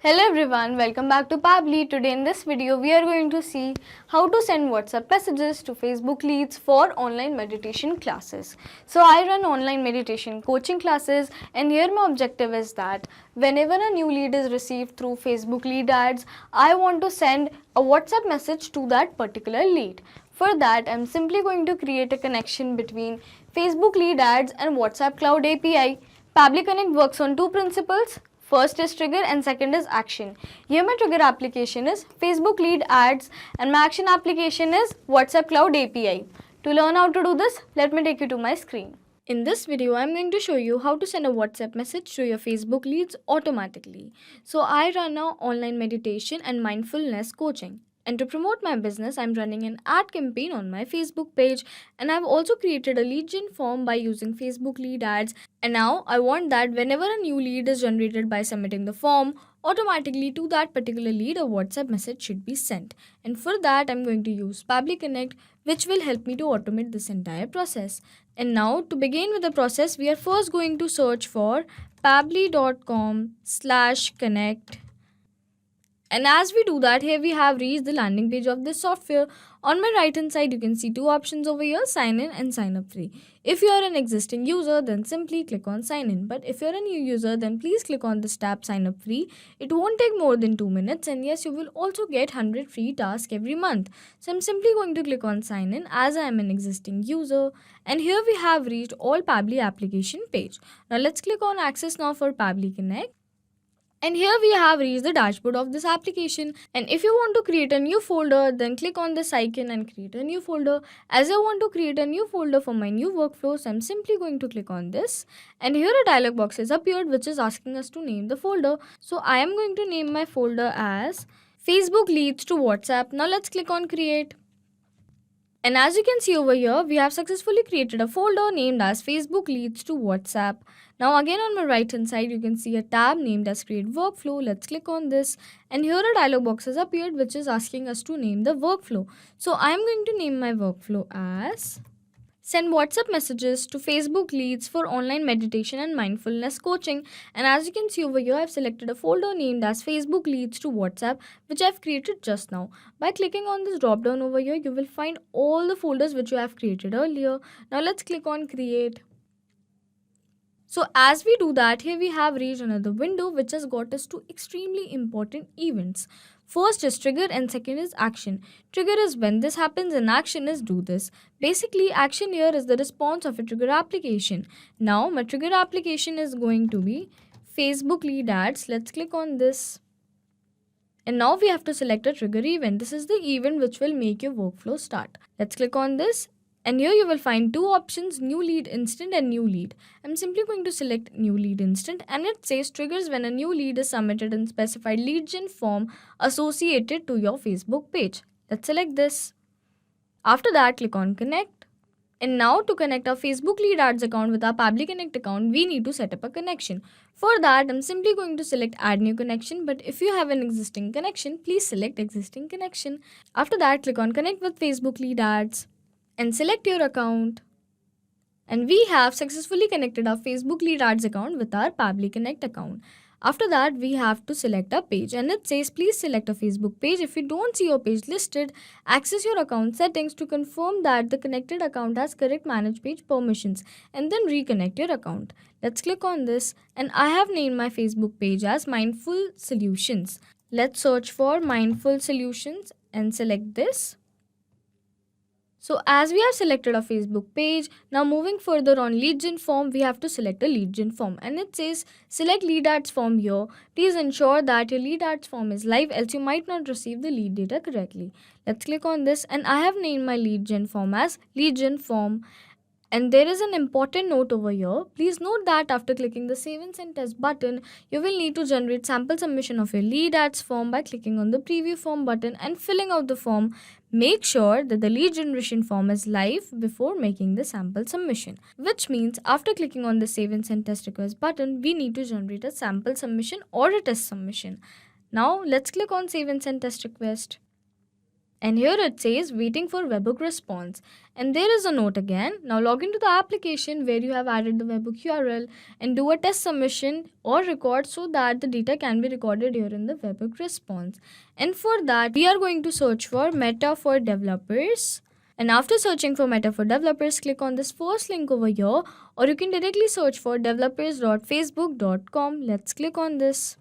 Hello everyone, welcome back to Pabbly. Today in this video we are going to see how to send WhatsApp messages to Facebook leads for online meditation classes. So I run online meditation coaching classes and here my objective is that whenever a new lead is received through Facebook lead ads, I want to send a WhatsApp message to that particular lead. For that, I'm simply going to create a connection between Facebook lead ads and WhatsApp Cloud API. Pabbly Connect works on two principles. First is trigger and second is action. Here my trigger application is Facebook lead ads and my action application is WhatsApp Cloud API. To learn how to do this, let me take you to my screen. In this video, I'm going to show you how to send a WhatsApp message to your Facebook leads automatically. So I run an online meditation and mindfulness coaching. And to promote my business, I'm running an ad campaign on my Facebook page, and I've also created a lead gen form by using Facebook lead ads. And now I want that whenever a new lead is generated by submitting the form, automatically to that particular lead a WhatsApp message should be sent. And for that, I'm going to use Pabbly Connect, which will help me to automate this entire process. And now to begin with the process, we are first going to search for pabbly.com/connect. And as we do that, here we have reached the landing page of this software. On my right hand side, you can see two options over here, sign in and sign up free. If you are an existing user, then simply click on sign in. But if you are a new user, then please click on this tab sign up free. It won't take more than 2 minutes, and yes, you will also get 100 free tasks every month. So I'm simply going to click on sign in as I am an existing user. And here we have reached all Pabbly application page. Now let's click on access now for Pabbly Connect. And here we have reached the dashboard of this application. And if you want to create a new folder, then click on this icon and create a new folder. As I want to create a new folder for my new workflow, so I'm simply going to click on this. And here a dialog box has appeared which is asking us to name the folder. So I am going to name my folder as Facebook Leads to WhatsApp. Now let's click on create. And as you can see over here, we have successfully created a folder named as Facebook Leads to WhatsApp. Now again on my right hand side, you can see a tab named as Create Workflow. Let's click on this. And here a dialog box has appeared which is asking us to name the workflow. So I am going to name my workflow as Send WhatsApp messages to Facebook leads for online meditation and mindfulness coaching. And as you can see over here, I've selected a folder named as Facebook leads to WhatsApp, which I've created just now. By clicking on this drop down over here, you will find all the folders which you have created earlier. Now let's click on create. So as we do that, here we have reached another window which has got us to extremely important events. First is trigger and second is action. Trigger is when this happens and action is do this. Basically, action here is the response of a trigger application. Now my trigger application is going to be Facebook lead ads. Let's click on this. And now we have to select a trigger event. This is the event which will make your workflow start. Let's click on this. And here you will find two options, new lead instant and new lead. I'm simply going to select new lead instant, and it says triggers when a new lead is submitted in specified lead gen form associated to your Facebook page. Let's select this. After that, click on connect. And now to connect our Facebook lead ads account with our Pabbly Connect account, we need to set up a connection. For that, I'm simply going to select add new connection, but if you have an existing connection, please select existing connection. After that, click on connect with Facebook lead ads and select your account. And we have successfully connected our Facebook lead ads account with our Pabbly Connect account. After that, we have to select a page, and it says please select a Facebook page. If you don't see your page listed, access your account settings to confirm that the connected account has correct manage page permissions, and then reconnect your account. Let's click on this, and I have named my Facebook page as Mindful Solutions. Let's search for Mindful Solutions and select this. So as we have selected our Facebook page, now moving further on lead gen form, we have to select a lead gen form, and it says select lead ads form here. Please ensure that your lead ads form is live, else you might not receive the lead data correctly. Let's click on this, and I have named my lead gen form as lead gen form. And there is an important note over here. Please note that after clicking the Save and Send Test button, you will need to generate sample submission of your lead ads form by clicking on the Preview Form button and filling out the form. Make sure that the lead generation form is live before making the sample submission. Which means after clicking on the Save and Send Test Request button, we need to generate a sample submission or a test submission. Now let's click on Save and Send Test Request. And here it says waiting for webhook response. And there is a note again. Now log into the application where you have added the webhook URL and do a test submission or record so that the data can be recorded here in the webhook response. And for that, we are going to search for Meta for Developers. And after searching for Meta for Developers, click on this first link over here, or you can directly search for developers.facebook.com. Let's click on this.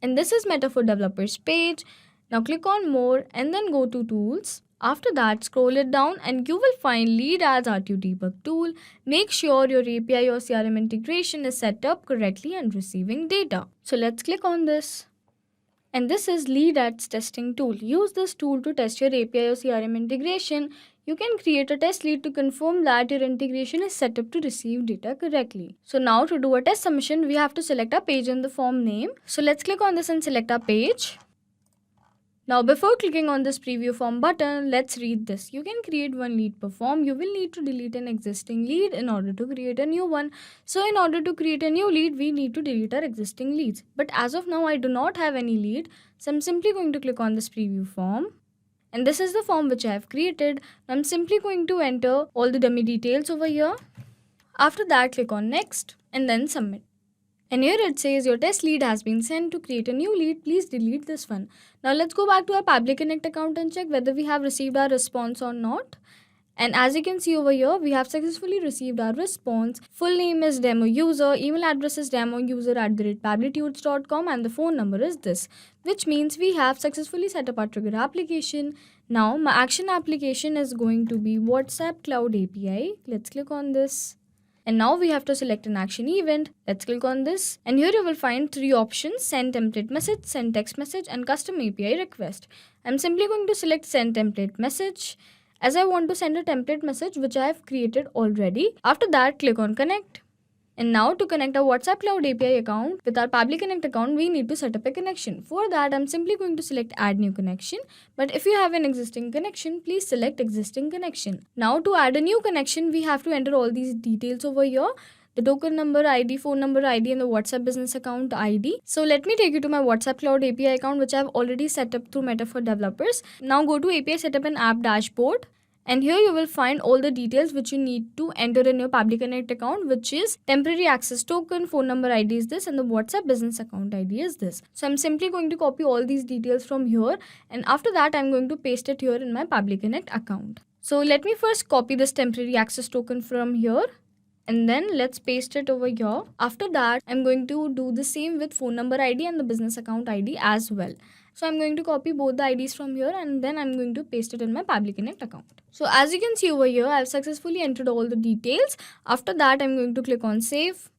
And this is Meta for Developers page. Now click on More and then go to Tools. After that, scroll it down and you will find Lead as RTO Debug tool. Make sure your API or CRM integration is set up correctly and receiving data. So let's click on this. And this is Lead Ads Testing tool. Use this tool to test your API or CRM integration. You can create a test lead to confirm that your integration is set up to receive data correctly. So now to do a test submission, we have to select our page in the form name. So let's click on this and select our page. Now before clicking on this preview form button, let's read this. You can create one lead per form. You will need to delete an existing lead in order to create a new one. So in order to create a new lead, we need to delete our existing leads. But as of now, I do not have any lead. So I'm simply going to click on this preview form. And this is the form which I have created. I'm simply going to enter all the dummy details over here. After that, click on next and then submit. And here it says your test lead has been sent. To create a new lead, please delete this one. Now let's go back to our Pabbly Connect account and check whether we have received our response or not. And as you can see over here, we have successfully received our response. Full name is demo user, email address is demouser@pabblytunes.com, and the phone number is this, which means we have successfully set up our trigger application. Now my action application is going to be WhatsApp Cloud API. Let's click on this. And now we have to select an action event. Let's click on this. And here you will find three options: send template message, send text message, and custom API request. I'm simply going to select send template message, as I want to send a template message which I have created already. After that, click on connect. And now to connect our WhatsApp Cloud API account with our Pabbly Connect account, we need to set up a connection. For that, I'm simply going to select add new connection. But if you have an existing connection, please select existing connection. Now to add a new connection, we have to enter all these details over here: the token number ID, phone number ID, and the WhatsApp business account ID. So let me take you to my WhatsApp Cloud API account, which I have already set up through Meta for Developers. Now go to API Setup and App Dashboard. And here you will find all the details which you need to enter in your Pabbly Connect account, which is temporary access token, phone number ID is this, and the WhatsApp business account ID is this. So I'm simply going to copy all these details from here, and after that I'm going to paste it here in my Pabbly Connect account. So let me first copy this temporary access token from here, and then let's paste it over here. After that, I'm going to do the same with phone number ID and the business account ID as well. So I'm going to copy both the IDs from here, and then I'm going to paste it in my Pabbly Connect account. So as you can see over here, I've successfully entered all the details. After that, I'm going to click on save.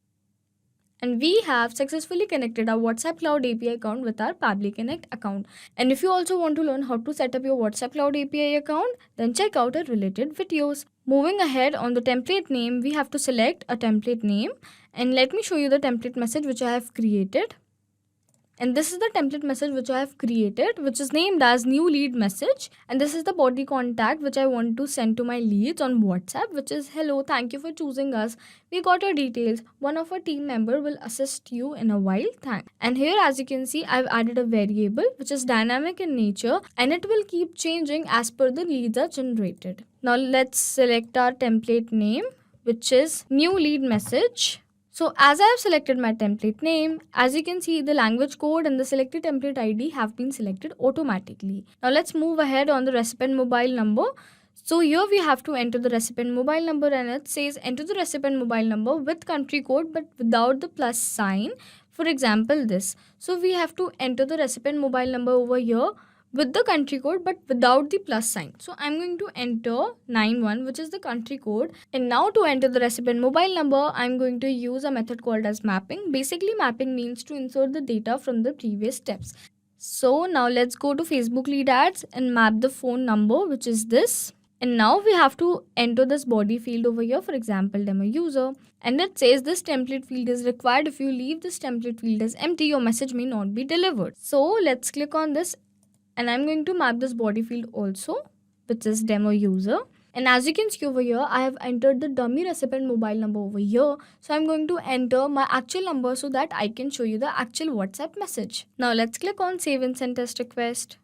And we have successfully connected our WhatsApp Cloud API account with our Pabbly Connect account. And if you also want to learn how to set up your WhatsApp Cloud API account, then check out our related videos. Moving ahead, on the template name, we have to select a template name. And let me show you the template message which I have created. And this is the template message which I have created, which is named as new lead message. And this is the body contact which I want to send to my leads on WhatsApp, which is hello, thank you for choosing us. We got your details. One of our team member will assist you in a while. Thanks. And here, as you can see, I've added a variable which is dynamic in nature, and it will keep changing as per the leads are generated. Now let's select our template name, which is new lead message. So as I have selected my template name, as you can see, the language code and the selected template ID have been selected automatically. Now let's move ahead on the recipient mobile number. So here we have to enter the recipient mobile number, and it says enter the recipient mobile number with country code but without the plus sign. For example, this. So we have to enter the recipient mobile number over here with the country code but without the plus sign. So I'm going to enter 91, which is the country code. And now to enter the recipient mobile number, I'm going to use a method called as mapping. Basically, mapping means to insert the data from the previous steps. So now let's go to Facebook lead ads and map the phone number, which is this. And now we have to enter this body field over here, for example, demo user. And it says this template field is required. If you leave this template field as empty, your message may not be delivered. So let's click on this. And I'm going to map this body field also, which is demo user. And as you can see over here, I have entered the dummy recipient mobile number over here. So I'm going to enter my actual number so that I can show you the actual WhatsApp message. Now let's click on save and send test request.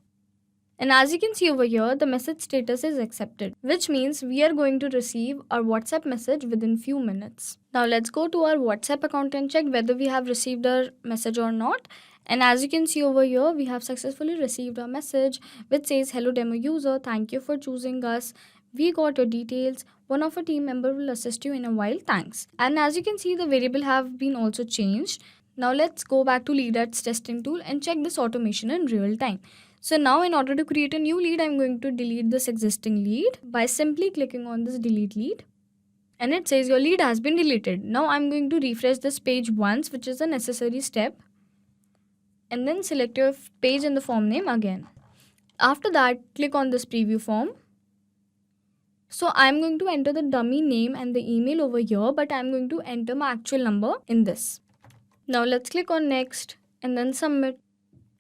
And as you can see over here, the message status is accepted, which means we are going to receive our WhatsApp message within few minutes. Now let's go to our WhatsApp account and check whether we have received our message or not. And as you can see over here, we have successfully received a message which says, "Hello demo user, thank you for choosing us. We got your details. One of our team member will assist you in a while. Thanks." And as you can see, the variable have been also changed. Now let's go back to lead ads testing tool and check this automation in real time. So now in order to create a new lead, I'm going to delete this existing lead by simply clicking on this delete lead. And it says your lead has been deleted. Now I'm going to refresh this page once, which is a necessary step. And then select your page and the form name again. After that, click on this preview form. So I'm going to enter the dummy name and the email over here, but I'm going to enter my actual number in this. Now let's click on next and then submit.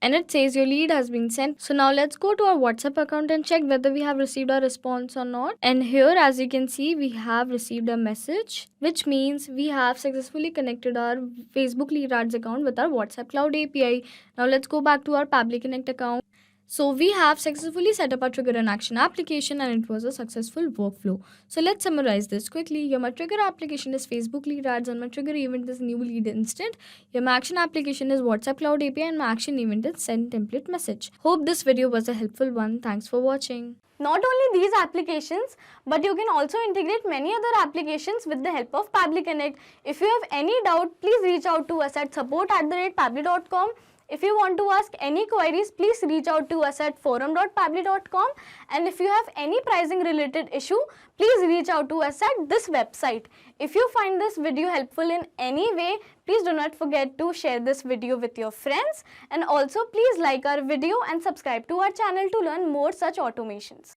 And it says your lead has been sent. So now let's go to our WhatsApp account and check whether we have received a response or not. And here, as you can see, we have received a message, which means we have successfully connected our Facebook lead ads account with our WhatsApp Cloud API. Now let's go back to our Pabbly Connect account. So we have successfully set up our trigger and action application, and it was a successful workflow. So let's summarize this quickly. Your my trigger application is Facebook lead ads, and my trigger event is new lead instant. Your my action application is WhatsApp Cloud API, and my action event is send template message. Hope this video was a helpful one. Thanks for watching. Not only these applications, but you can also integrate many other applications with the help of Pabbly Connect. If you have any doubt, please reach out to us at support@pabbly.com. If you want to ask any queries, please reach out to us at forum.pabbly.com. And if you have any pricing related issue, please reach out to us at this website. If you find this video helpful in any way, please do not forget to share this video with your friends. And also please like our video and subscribe to our channel to learn more such automations.